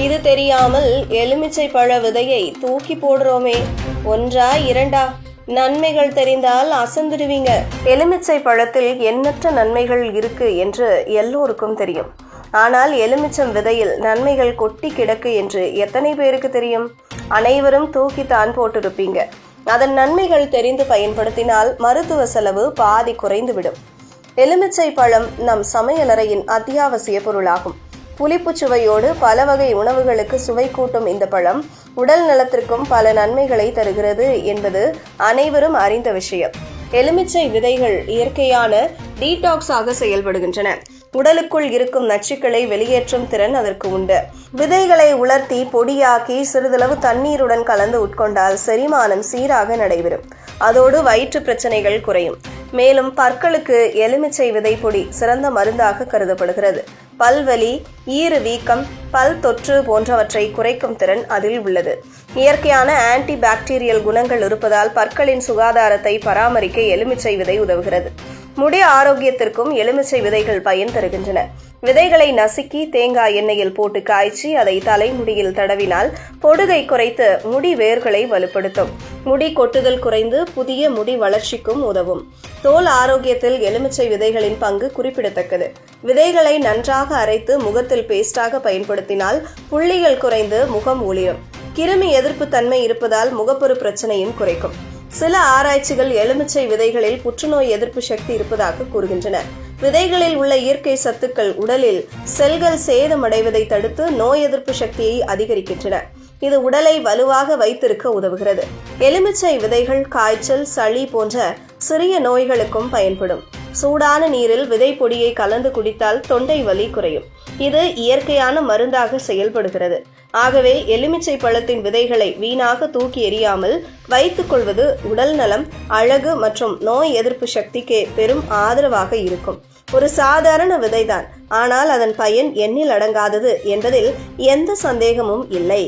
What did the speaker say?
இது தெரியாமல் எலுமிச்சை பழ விதையை தூக்கி போடுறோமே, ஒன்றா இரண்டா? நன்மைகள் தெரிந்தால் அசந்துடுவீங்க. எலுமிச்சை பழத்தில் எண்ணற்ற நன்மைகள் இருக்கு என்று எல்லோருக்கும் தெரியும். ஆனால் எலுமிச்சம் விதையில் நன்மைகள் கொட்டி கிடக்கு என்று எத்தனை பேருக்கு தெரியும்? அனைவரும் தூக்கித்தான் போட்டிருப்பீங்க. அதன் நன்மைகள் தெரிந்து பயன்படுத்தினால் மருத்துவ செலவு பாதி குறைந்துவிடும். எலுமிச்சை பழம் நம் சமையலறையின் அத்தியாவசிய பொருளாகும். புளிப்பு சுவையோடு பல வகை உணவுகளுக்கு சுவை கூட்டும் இந்த பழம் உடல் நலத்திற்கும் பல நன்மைகளை தருகிறது என்பது அனைவரும் அறிந்த விஷயம். எலுமிச்சை விதைகள் இயற்கையான டீடாக்ஸாக செயல்படுகின்றன. உடலுக்குள் இருக்கும் நச்சுக்களை வெளியேற்றும் திறன் அதற்கு உண்டு. விதைகளை உலர்த்தி பொடியாக்கி சிறிதளவு தண்ணீருடன் கலந்து உட்கொண்டால் செரிமானம் சீராக நடைபெறும். அதோடு வயிற்று பிரச்சனைகள் குறையும். மேலும் பற்களுக்கு எலுமிச்சை விதை பொடி சிறந்த மருந்தாக கருதப்படுகிறது. பல்வலி, ஈறு வீக்கம், பல் தொற்று போன்றவற்றை குறைக்கும் திறன் அதில் உள்ளது. இயற்கையான ஆன்டி பாக்டீரியல் குணங்கள் இருப்பதால் பற்களின் சுகாதாரத்தை பராமரிக்க எலுமிச்சை விதை உதவுகிறது. முடி ஆரோக்கியத்திற்கும் எலுமிச்சை விதைகள் பயன் தருகின்றன. விதைகளை நசுக்கி தேங்காய் எண்ணெயில் போட்டு காய்ச்சி அதை தலைமுடியில் தடவினால் பொடுகை குறைத்து முடி வேர்களை வலுப்படுத்தும். முடி கொட்டுதல் குறைந்து புதிய முடி வளர்ச்சிக்கும் உதவும். தோல் ஆரோக்கியத்தில் எலுமிச்சை விதைகளின் பங்கு குறிப்பிடத்தக்கது. விதைகளை நன்றாக அரைத்து முகத்தில் பேஸ்டாக பயன்படுத்தினால் புள்ளிகள் குறைந்து முகம் ஒளிரும். கிருமி எதிர்ப்பு தன்மை இருப்பதால் முகப்பொரு பிரச்சனையும் குறைக்கும். சில ஆராய்ச்சிகள் எலுமிச்சை விதைகளில் புற்றுநோய் எதிர்ப்பு சக்தி இருப்பதாக கூறுகின்றன. விதைகளில் உள்ள இயற்கை சத்துக்கள் உடலில் செல்கள் சேதமடைவதை தடுத்து நோய் எதிர்ப்பு சக்தியை அதிகரிக்கின்றன. இது உடலை வலுவாக வைத்திருக்க உதவுகிறது. எலுமிச்சை விதைகள் காய்ச்சல், சளி போன்ற சிறிய நோய்களுக்கும் பயன்படும். சூடான நீரில் விதை பொடியை கலந்து குடித்தால் தொண்டை வலி குறையும். இது இயற்கையான மருந்தாக செயல்படுகிறது. ஆகவே எலுமிச்சை பழத்தின் விதைகளை வீணாக தூக்கி எறியாமல் வைத்துக் கொள்வது உடல் நலம், அழகு மற்றும் நோய் எதிர்ப்பு சக்திக்கு பெரும் ஆதரவாக இருக்கும். ஒரு சாதாரண விதைதான், ஆனால் அதன் பயன் எண்ணில் அடங்காதது என்பதில் எந்த சந்தேகமும் இல்லை.